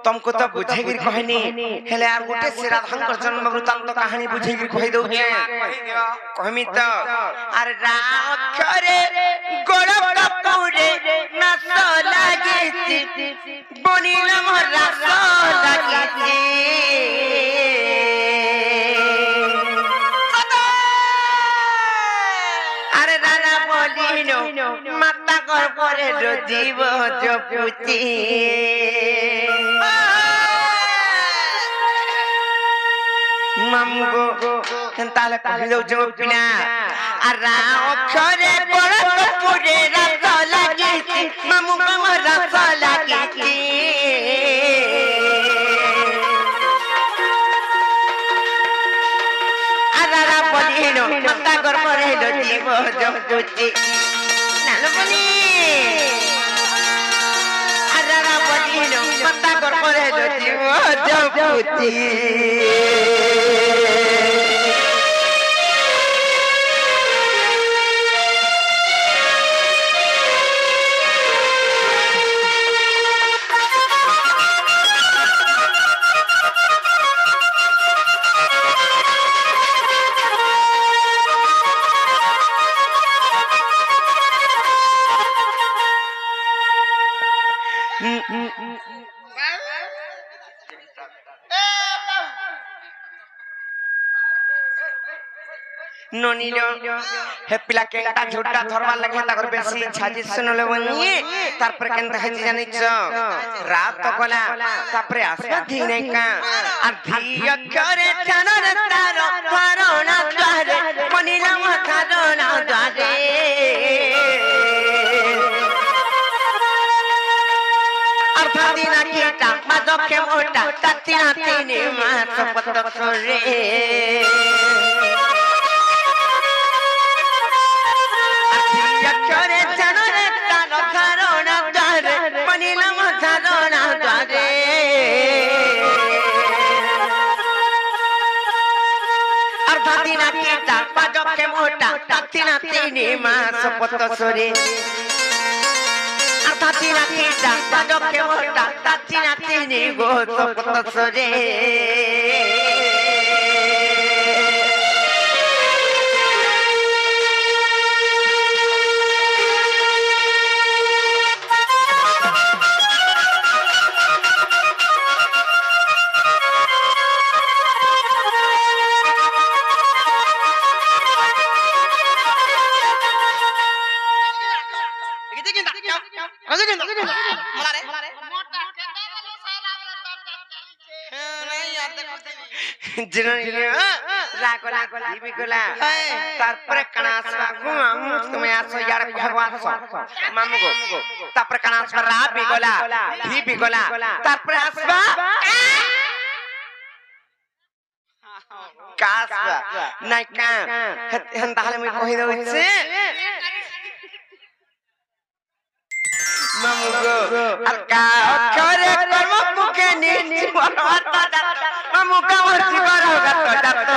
तुमको तो बुझेगिर कहनी हेले आर गुटे से राधांकर जन्म वृत्तांत कहानी बुझेगिर कहि दउचे कहमी तो आर राम करे गोड़ कपूरे नस लागिति बनिल मोर रस लागिति आरे राना बोलिनो माता कर परे जीव जपुती मामुगो ताले कहिलो जपिना आरा अक्षरे बड़ कपूरे रस लागिति मामुगो मोर रस लागिति आरा बोलिनो माता कर परे जीव जपुती नालबनी आरा बोलिनो माता कर परे जीव जपुती नोनिलो हे पिला केंटा झुट्टा थरवार लगे ताकर बेसी छाजी सुनले बनिए तारपर केंटा हेची जानिच रात तो गला तापरे आसबा धी नै का आ धी अक्षरे चनन तारो थारोना द्वारे बनिला थारोना द्वारे अर्थादिना कीटा मादके मोटा ततिना तिने मास पतसरे करे जनरे तारो थारोना द्वारे बनिला थारोना द्वारे अर्थादिना कीटा पादके मोटा ततिना तिने मास पतसरे अर्थादिना कीटा पादके मोटा ततिना तिने गोस पतसरे रागोला दीबिकोला तारपरे कणासवा गुमामु तुम्हें आसो यार भगवान सो मामुगो तारपरे कणासवा राबिकोला दीबिकोला तारपरे आसवा कासवा नाइका हन ताले मैं कहि दउछि मामुगो अका करे कर्म मुके नीति बनवाता मामुका वर्षी करो गतो जातो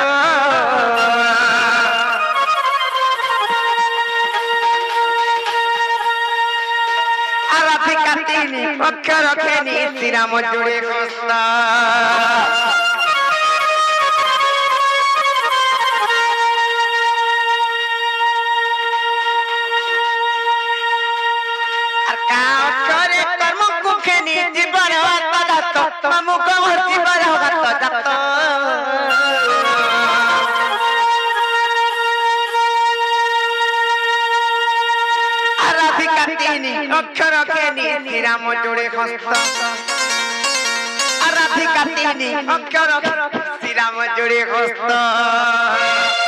आराधिका तीनी अक्षर खेनी श्रीराम जोड़े कोस्ता मामुका वर्षी करो गतो जातो आराधिका तीनी अक्षर खेनी श्रीराम जोड़े हस्त आराधिका तीनी अक्षर श्रीराम जोड़े हस्त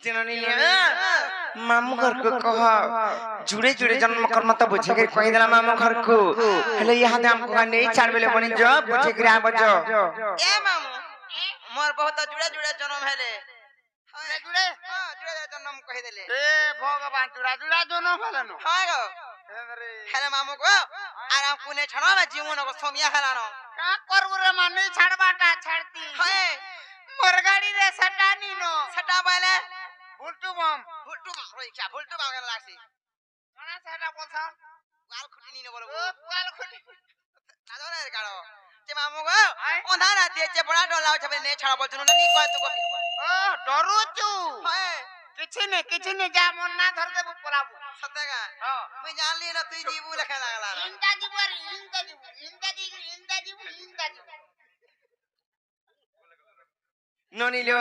जननी मामू घर को कह जुड़े जुड़े जन्म कर्म तो बुझे के कहि देला मामू घर को हेले यहां दे हमको नहीं छाड़ बेले बनी जो बुझे के आ बजो ए मामू मोर बहुत जुड़े जुड़े जन्म हेले जुड़े हां जुड़े जन्म कहि देले ए भगवान जुड़ा जुड़ा जन्म हेले न हां गो हेले मामू को आराम कुने छनो में जीवन को सोमिया हेलानो का करबो रे माने छाड़बाटा छाड़ती हाय मोर गाड़ी रे सटानी नो सटा बाले भुलटू बम रोई क्या भुलटू बम गन लागसी कोना सेटा बोलछन वाल खुटी नी बोलो ओ वाल खुटी ना दो रे काड़ो जे मामू को ओंधा राती जे बड़ा डोला छबे ने छड़ा बोल जनो नी कह तू ओ डरुचू हाय किछि ने जा मन ना धर देबो पराबू सतेगा हां मैं जान ली ना तू जीबू लखे लागला इंदा जीबू नोनी लो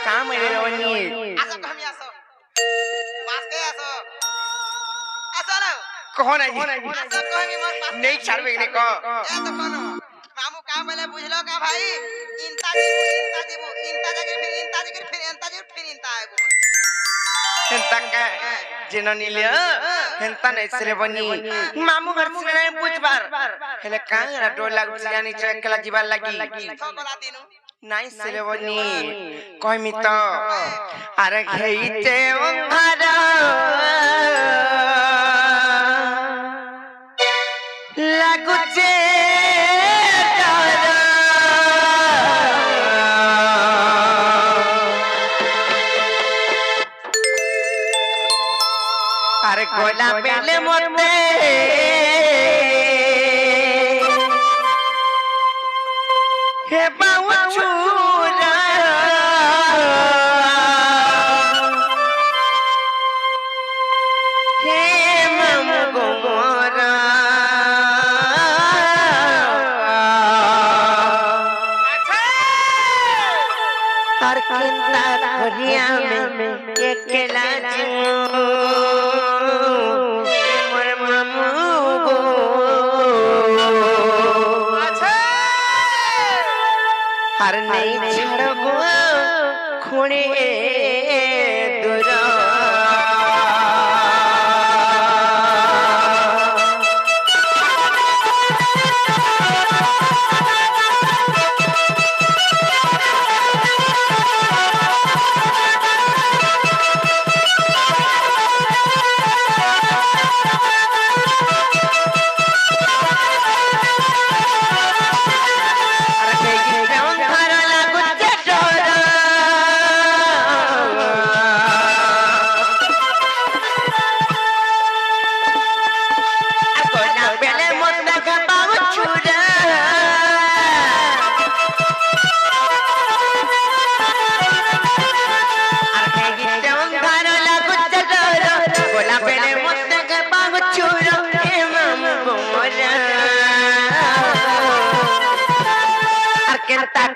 काम रे रोनी आसो कमी आसो पास के आसो आसो ना कहो नहीं आसो कमी मोर पास नहीं छाड़ बेने को ए तो कोनो मामू का पहले बुझलो का भाई इंता जीबू इंता जगह फिर इंता आएबू हेंता का जननी ले हेंता नहीं से बनी मामू घर से नहीं बुझबार हेले कांगरा डोर लागु जानी चकला जीवार लगी तो बोला तीनू नहीं से बनी कोई मित अरे घेइते ओंघारा लागु जे अरे गोला बेले मोते हे बाऊ चूरा हे मामू गोरा हर किंता करिया में अकेला मोर मामू गो हर नहीं छड़बो खुणे दुरा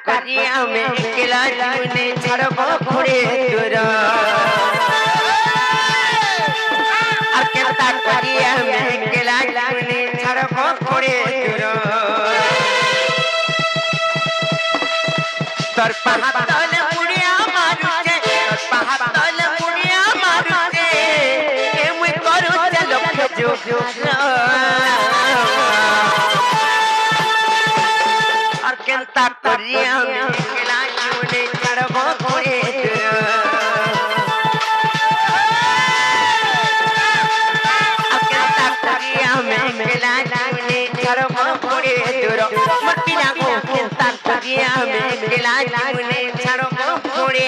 करिया में अकेला जीवने छड़बो खुड़े दुरा अकेला करिया में अकेला जीवने छड़बो खुड़े दुरा तोर पहातल मुड़िया मारुचे तोर पहातल मुड़िया मारुचे ए मुई करू चलो खजो केंता करिया में अकेला जीवने छड़बो खुड़े अकेला करिया में अकेला जीवने छड़बो खुड़े मट्टी लागो केंता करिया में अकेला जीवने छड़बो खुड़े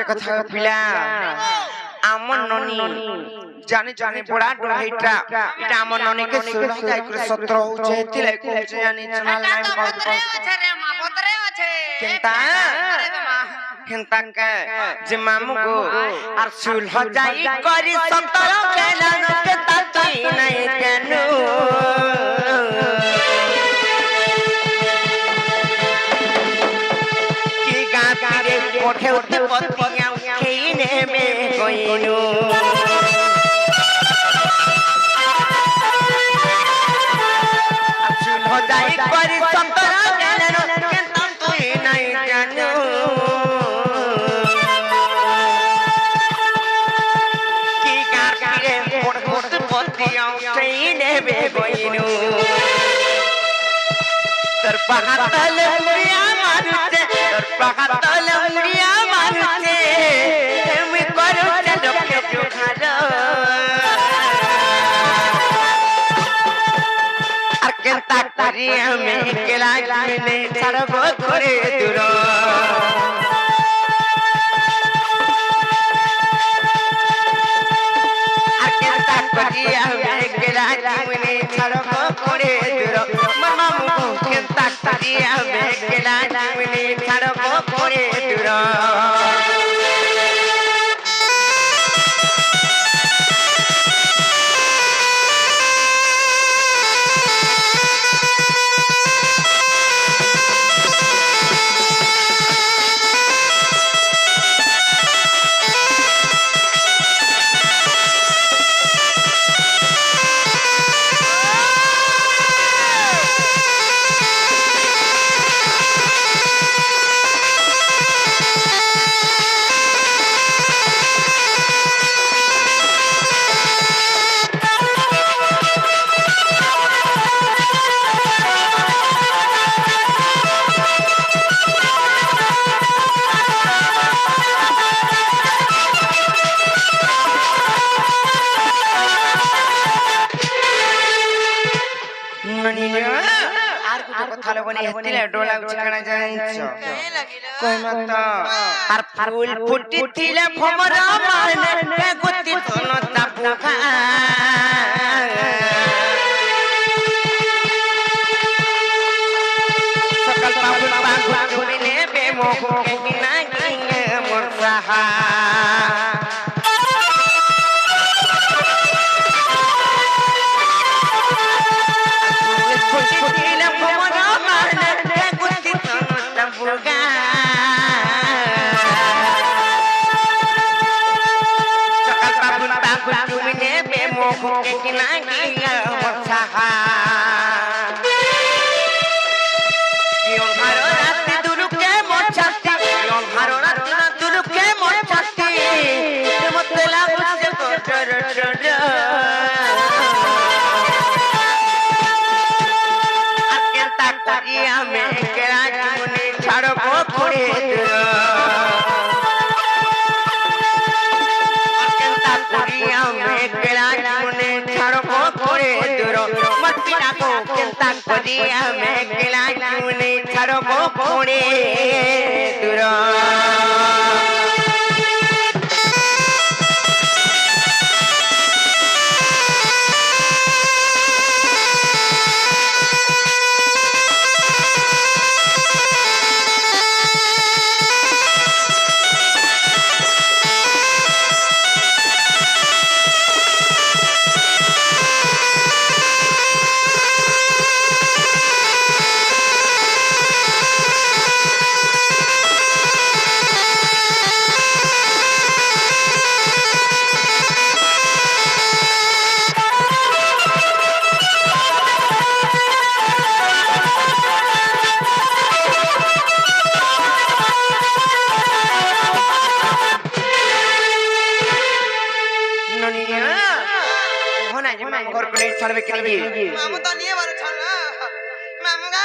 কথা পিলা আমার ননি জানি জানি বড়া ডরাইটা এটা আমার ননিকে সুল যাই করে 17 হচ্ছে তিলাই কইছে জানি জানাল নাই কত আছে রে মা বতরে আছে কেনতা আরে মা হেনতা কে যে মামু গো আর সুল যাই করি 17 কেন কে তাই নাই কেন কি গাতিরে কোঠে উঠে পতিয়া খেই নেমে কইনু যাই করি সন্তরা জানো কেন তুই নাই জানো কি গাতিরে কোঠে পতিয়া খেই নেমে কইনু তোর পাহাড় লুড়িয়া মারুছে তোর পাহাড় লুড়িয়া মারুছে আমি করুছে লক্ষ্য জোখার আর কেনতা করি আমি কেলা মিলে ছাড়ব করে দূর আর কেনতা করি আমি কেলা মিলে ছাড়ব করে দূর মামা মুখ কেনতা করি আমি কেলা মিলে ছাড়ব করে দূর আর কিছু কথা বলি হেতিলে ডোলা উছকানা জানিছ नहीं लगी लो কই মত আর ফুল ফুটিছিলে ভমরা মানে গতি তনতা পুখা সকাল পাবুল পাগু মিলে বেমোহ কিনা কিনে মোর সাহা ফুটিছিলে ভমরা মানে গতি তনতা পুখা সকাল পাবুল পাগু মিলে বেমোহ কিনা কিনে মোর Saha Yon haro rati duruke mochati Yon haro rati duruke mochati Motte lagu se kotor Aken tak kari ame kera jimune chhado ko khore Aken tak kari ame kera jimune chhado ko khore duro Mati rako ken tak kari ame kera jimune chhado ko khore duro ছাড়বে কি নিবি मामू तो नहीं बारे चल मामू का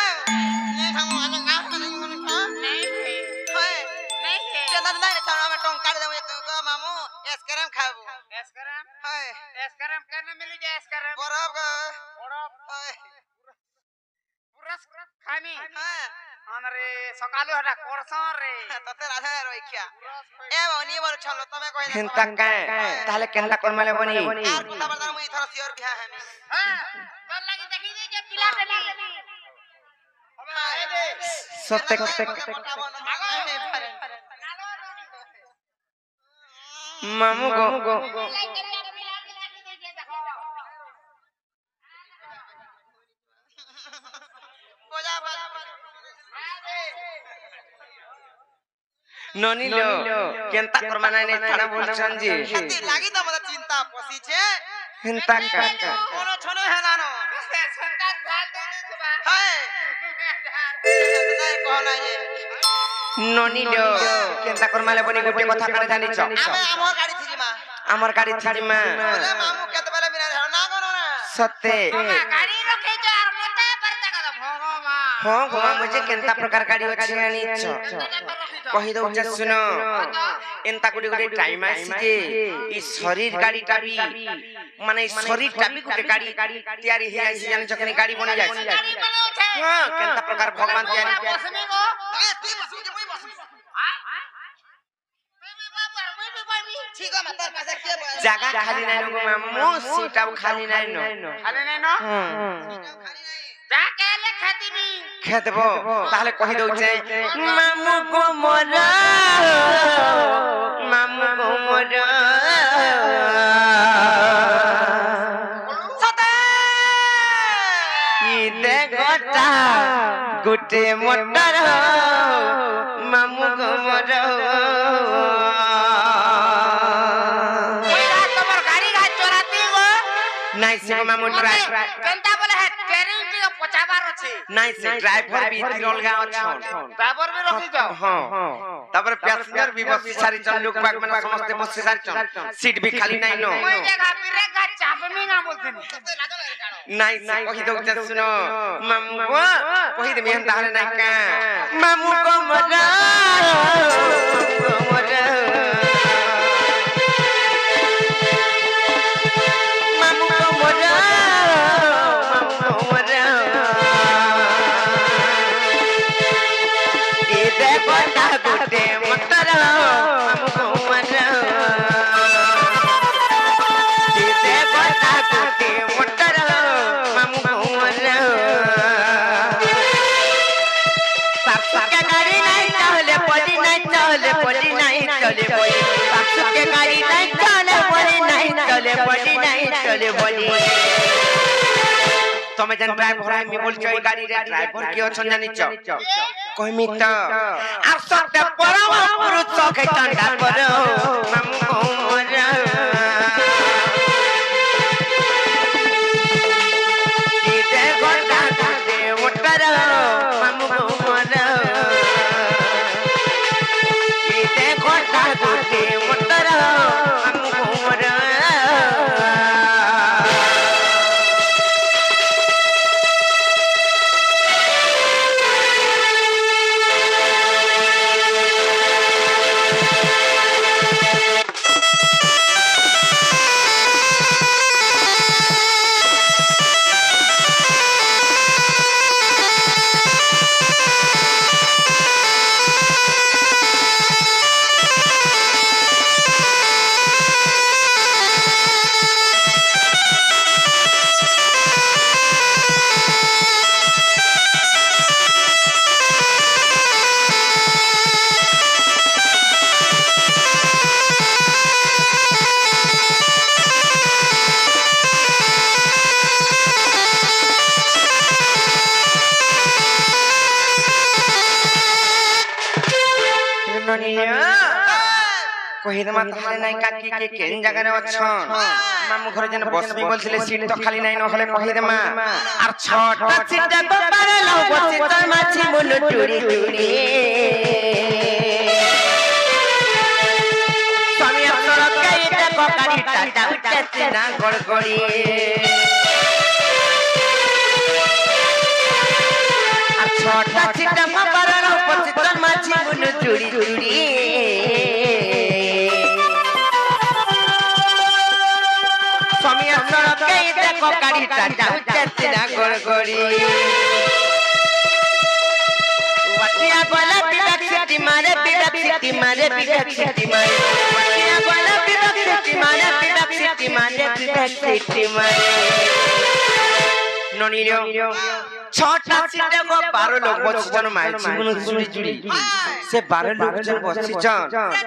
नहीं खाऊं आने का नहीं मन का नहीं है है नहीं है चंदा नहीं चल मैं टोंग काट दे को मामू एस्करम खाबू एस्करम है एस्करम करने मिल जाए एस्करम बराबर का बड़ा है पूरा खानी है रे सकालु हटा करसन रे तते राधा रइखिया ए बनी बर छलो तमे कहि হেন্তা কায় তাহলে কেনটা করমালে বনি আর কথা বলতা মুই থর সিওর বিয়া হেমি हां तोर लागि देखि दे के पिला देली अबे ए दे সত্যি মামু গো बोजा ননিলো কেনটা করমানা নাই ছাড়া বলছন জি হাতি লাগি তো মত চিন্তা পসিছে হেন্তা কায় কোনো ছনে হেলানো संतान घाल दे छबा हाय নাই कहना जे ননিলো কেনটা করমালে বনি গোটে কথা করে জানিছ আমি আমার গাড়ি থিজি মা আমার গাড়ি ছিড়ি মা बोले मामू केते बेले बिना ना करो ना সত্যি गाड़ी रखे जो और मोटा परता कर भगवान হ্যাঁ গো মুঝে কেনটা প্রকার গাড়ি আছে জানিছ কহি দઉં যে শুনো এন্তা গুড়ি গুড়ি টাইম আসছে এই শরীর গাড়িটা বি মানে শরীরটা বি গুটে গাড়ি তৈরি হয়ে আসছে জানিছ কেন গাড়ি বনে যাচ্ছে गाड़ी बनो छे হ্যাঁ কেনটা প্রকার ভগবান তৈরি बसमी गो ए तुई बसु जे मुई बसु हां बेबी बाबा मुई भी बाबी ठीक है माता पासे के बोल জায়গা খালি নাই গো মামু সিটাও খালি নাই ন खाली नहीं नो जा के ले खाती भी খেতব তাহলে কহি দઉં যে মামু গো মোর মামু গো মোর सते ইদে গোটা গুটে মোটর মামু গো মোর कोई रात तुम्हार गाड़ी रात चोराती गो নাই সে মামু ড্রাইভার जनता बोले है ट्रेनिंग के पचाबार আছে নাই সে ড্রাইভার বি তিরলগা অছন ड्राइवर भी रखी जाओ হ্যাঁ তারপরে প্যাসেঞ্জার বি বসি সারিছন লোক বাগ মানে সমস্ত বসি সারিছন সিট বি খালি নাই ন कोई जगह पिरे का चाप में ना बोलते নাই নাই কহি দઉં যে শুনো মামু গো কহি দে মেহন তাহলে নাই কা মামু গো মোর মোর মামু গো মোর মামু গো মোর এ দেখো তা গুটে মোটর মামু গো মোর এ দেখো তা গুটে মোটর মামু গো মোর সাতকে গাড়ি নাই তাহলে পড়ি নাই তাহলে পড়ি নাই চলে বলি সাতকে গাড়ি নাই তাহলে পড়ি নাই চলে পড়ি নাই চলে বলি তুমি যেন ড্রাইভার আমি বলছো এই গাড়ির ড্রাইভার কি অছন জানিছ কইমি তো আর সবটা পরম পুরুষ চোখে ঠান্ডা করো মামু গো মোর ইতে গোটা গুটে মোটর মামু গো মোর ইতে গোটা গুটে মোটর মামু গো মোর কহি দেমা তাহলে নাই কাকি কে কেন জায়গায় অছন মামু ঘরে যেন বসবি বলছিলে সিট তো খালি নাই নহলে কহি দেমা আর ছটা সিটটা বাবারে লাও বসি তোর মাছি মুলো টুরি টুরি স্বামী সড়ক গাইতে গাড়িটা উঠছে না গড়গড়ি আর ছটা সিটটা বাবারে লাও বসি তোর মাছি মুলো টুরি টুরি গাড়িটা উঠছে না গড়গড়ি সিটি মারে বিবেক সিটি মারে বিবেক সিটি মারে পাটিয়া গলা বিবেক সিটি মারে বিবেক সিটি মারে বিবেক সিটি মারে ননিরো ছটা সিটে গো 12 লোক বসিছন মাইছি মনে জুড়ি জুড়ি সে 12 লোক জন বসিছন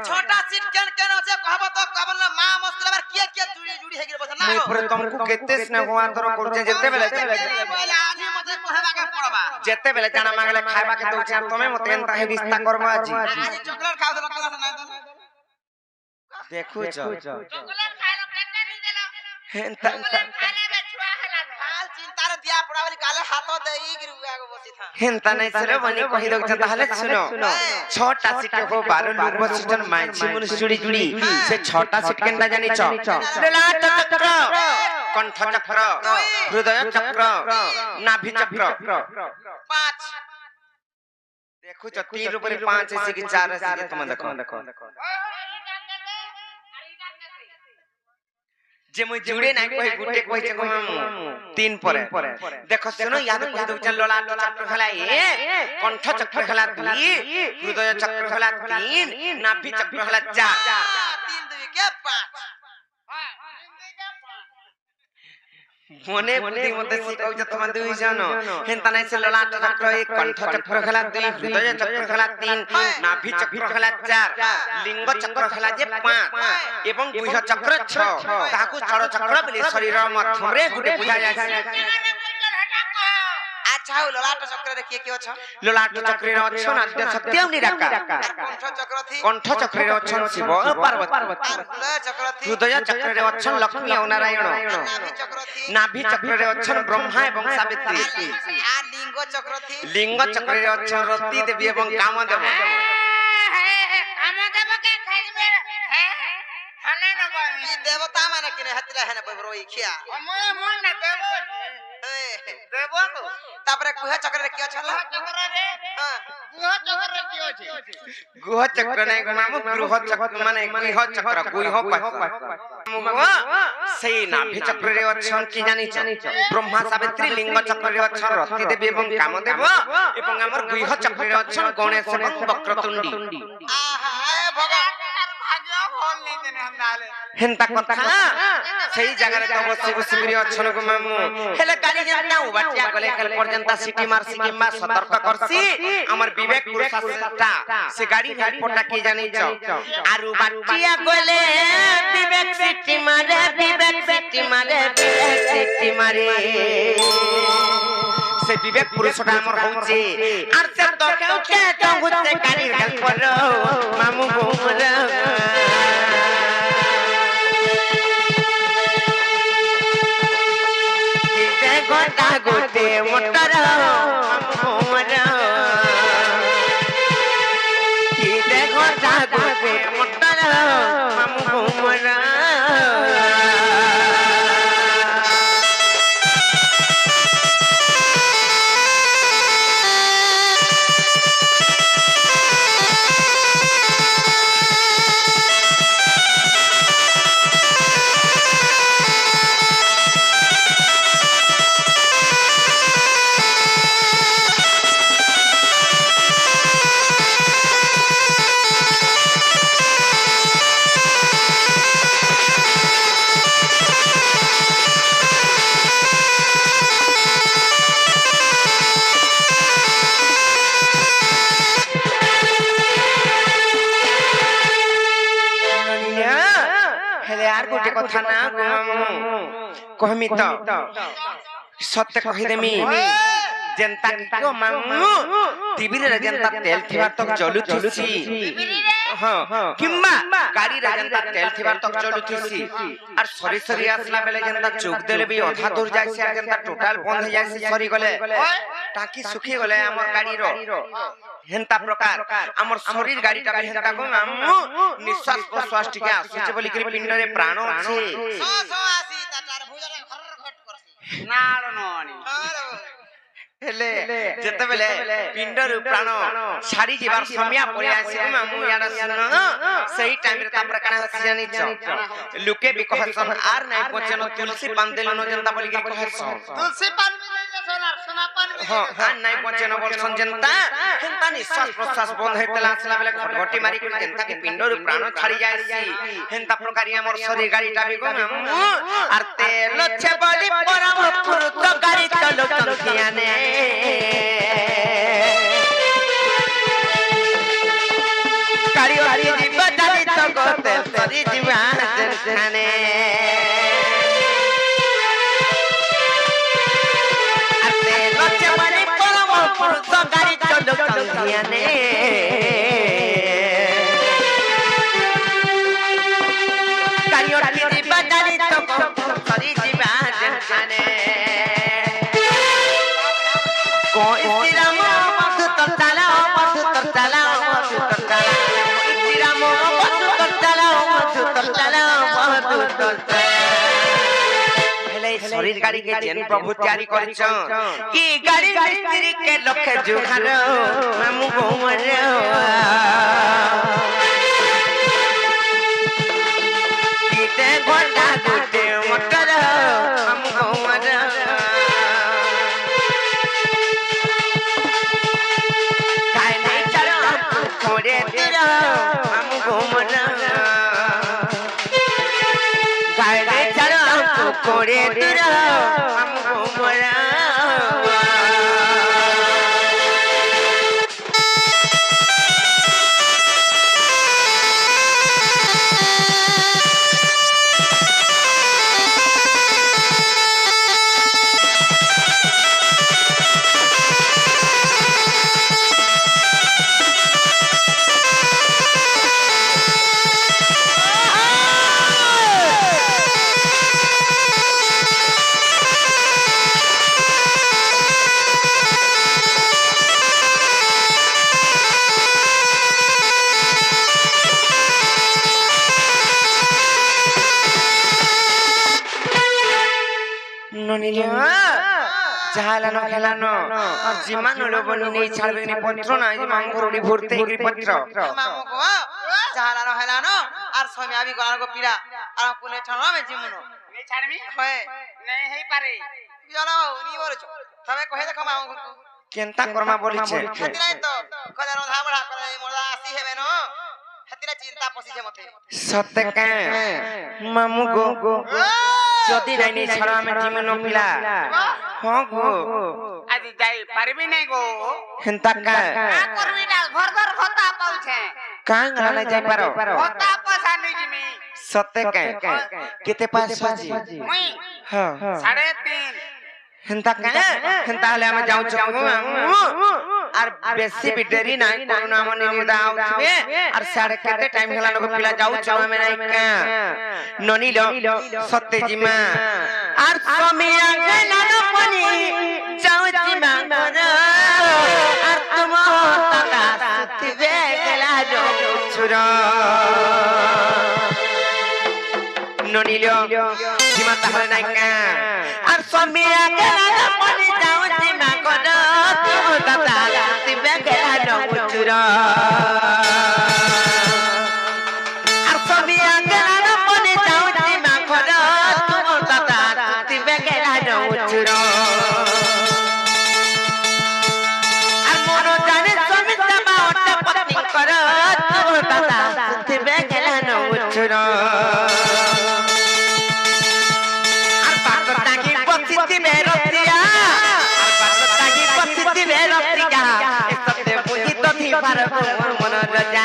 छोटा सीट केन केन আছে কহব তো কবল মা মস্তলে বার কি কি জুড়ি জুড়ি হেগির বসে না মুই পরে তোমাকে কেতে স্নেহ আদর করছে যেতে বেলে বলে আজি মতে কহবাকে পড়বা যেতে বেলে জানা মাগলে খাইবা কে দউছে আর তুমি মতে এন্তা হে বিস্তা করবা আজি আজি চকলেট খাও তো কথা নাই তো দেখুছ চকলেট খাইলো কেটে নি দিল এন্তা চকলেট খাইলে বে ছুয়া হেলা কাল চিন্তার দিয়া পড়া বলি কালে হাত দেই গিরুয়া গো বসি থা এন্তা নাই সরে বনি কহি দউছে তাহলে শুনো ছটা সিটে গো 12 লোক বসিছন মাইছি মনে জুড়ি জুড়ি সে ছটা সিট কেনটা জানিছ ললাট চক্র কণ্ঠ চক্র হৃদয় চক্র নাভি চক্র 5 দেখুছ 3 উপরে 5 আছে কি 4 আছে কি তুমি দেখো যে মই জুড়ে নাই কই গুটে কইছে গো মামু 3 পরে দেখো শুনো ইয়াদ কই দউছ ললাট চক্র খেলা 1 কণ্ঠ চক্র খেলা 2 হৃদয় চক্র খেলা 3 নাভি চক্র খেলা 4 3 2 के 5 মনে বুদ্ধি মতে শিখাউছ তোমা দুই জন হেনতা নাই সে ললাট চক্র 1 কণ্ঠ চক্র খেলা 2 হৃদয় চক্র খেলা 3 নাভি চক্র খেলা 4 লিঙ্গ চক্র খেলা যে 5 এবং গুহ চক্র 6 তাহাকু চড় চক্র বলি শরীর মধ্যমরে গুটে বুঝা যায় अच्छा हो ललाट चक्र रे के अछ ললাট চক্রের অছন আদ্য সত্যম নিরাকার कंठ चक्र थी কণ্ঠ চক্রের অছন শিব ও পার্বতী हृदय चक्र थी হৃদয় চক্রের অছন লক্ষ্মী ও নারায়ণ नाभि चक्र थी নাভি চক্রের অছন ব্রহ্মা এবং সাবিত্রী आ लिंग चक्र थी লিঙ্গ চক্রের অছন রতি দেবী এবং কামদেব আমাদেরকে খাইবে হানে না ई देवता माने किने हतले हने बरोई खिया মই মন না দেব দেব তো तापरे गुह चक्र रे के अछ চক্র রে हां গুহ চক্র রে কি আছে গুহ চক্র নাই গো মামু গৃহ চক্র মানে গৃহ চক্র গুহ সেই নাভি চক্রের অছন কি জানিছ ব্রহ্মা সাবিত্রী লিঙ্গ চক্রের অছন রতি দেবী এবং কামদেব এবং আমার গৃহ চক্রের অছন গণেশ এবং বক্রতুণ্ডী आहा ए भगवान ভাগ্য ভুল নেই দেনে হামদালে হেনতা কথা সেই জায়গায় তো বসে বসে করে অছন গো মামু হেলে গাড়ি জানা উবাটিয়া গলে কাল পর্যন্ত সিটি মারছি কিংবা সতর্ক করছি আমার বিবেক পুরুষাসটা সে গাড়ি হেলপটা কি জানিছ আর উবাটিয়া গলে বিবেক সিটি মারে বিবেক সিটি মারে বিবেক সিটি মারে সে বিবেক পুরুষটা আমার হচ্ছে আর সে তো কেউ কে তো ঘুরতে গাড়ির হেল্প করো মামু গোমরা গোটা গোটে মোটর মোরা কি দে গোটা গোটে মোটর মামু মোরা হেলে আর গোটে কথা না গো মামু কহমি তো সত্য কহি দেমি যেনতা গো মামু টিভিরে যেনতা তেল থিবার তক চলুথিছি হ্যাঁ কিম্বা গাড়িরে যেনতা তেল থিবার তক চলুথিছি আর সরি সরি আসলা বেলে যেনতা চোখ দেলে বি অধা দূর যাইছে আর যেনতা টোটাল বন্ধ হয়ে যাইছে সরি গলে টাকি শুকি গলে আমার গাড়ির হেনতা প্রকার আমার শরীর গাড়িটা হেনতা গো মামু নিঃশ্বাস প্রশ্বাস টিকে আসুছে বলি কি পিণ্ডরে প্রাণ আছে 180 তার ভুজরে ঘর ঘট করছি নাড় ননি হেলে যেতেবেলে পিণ্ডর প্রাণ ছাড়ি যাবার সময় পড়ে আসে মামু ইয়াডা শুনো সেই টাইমে তাপরে কানা হচ্ছে জানিছ লোকে বি কহসন আর নাই পচন তুলসী পান দেলন জনতা বলি কি কহসন তুলসী পান মিলে সোনার সোনা পান হ্যাঁ আর নাই বচন বলছন জেনতা হেনতা নিশ্বাস প্রশ্বাস বন্ধ হইতেলা আসলা বেলে ঘটঘটি মারি করে জেনতা কি পিণ্ডরু প্রাণ ছাড়ি যাইছি হেনতা প্রকারি আমার শরীর গাড়িটা বিগো আর তেল ছে বলি পরম পুরুষ গাড়ি চলো চলখিয়ানে গাড়ি গাড়ি দিবা গাড়ি তো গতে সরি দিবা খানে গাড়ি চলো চলখিয়ানে গাড়ি ওঠি দিবা গাড়ি তো সরি দিবা খানে কই রাম মধু তোর চালাও মধু তোর চালাও মধু তোর চালাও রাম মধু তোর চালাও মধু তোর চালাও মধু তোর শরীর গাড়ি কে জেন প্রভু তৈরি করেছ কি গাড়ি মিস্ত্রি কে লক্ষ্য জুহার মামু গোমর পিতে ঘটা দুটে মটর মামু গোমর কাই নাই চলো থোড়ে তের মামু গোমর কাই নাই চলো করে তুরা আমগো মরা জাহালানো খেলানো আর জিমান হলো বনি নেই ছাড়বে নি পত্র না এই মামুরুনি ভরতে গরি পত্র মামু গো জাহালানো হেলানো আর সময় আবি গলার গো পিরা আর কোলে ঠানো মে জিমুনো নে ছাড়বি হয় নাই হেই পারে চলো নি বলছো তবে কহে দেখো মামু গো কেনতা কর্মা বলিছে হাতিরাই তো কলে রধা বড়া কলে মোরা আসি হেবে ন হাতিরা চিন্তা পসিছে মতে সত্যে কে মামু গো যদি রাইনি ছাড়া আমি জিমনো পিলা হ্যাঁ গো আজি যাই পারবি নাই গো হেনতা কা না করবি না ঘর ঘর কথা পাউছে কাং না যাই পারো কথা পয়সা নাই জিমি সত্যে কে কেতে পাস সাজি মুই হ্যাঁ 3.5 হেনতা কা হেনতা হলে আমি যাও চঙ্গু আর বেশি বিডেরি নাই করোনা মনে নিদা আউছবে আর সাড়ে কেতে টাইম হেলা লোক পিলা যাও চঙ্গু আমি নাই কা ননিল সত্যে জিমা আর সমিয়া গেলা নপনি যাও জিমা গর আর তুম তাকা সুতিবে গেলা জুছুর ননিল জিমা তাহলে নাই কা আর সমিয়া গেলা নপনি যাও জিমা গর তুম তাকা সুতিবে গেলা জুছুর আর সমিয়া গেলা নপনি যাও জিমা গর তুম তাকা সুতিবে গেলা জুছুর আর মন জানে সমি জামা ওটা পত্নী কর তুম তাকা সুতিবে গেলা জুছুর আর পাকটাকি পছিতি বেরতিয়া আর পাকটাকি পছিতি বেরতিয়া এসতে বুঝি তো থি পারবো মন রাজা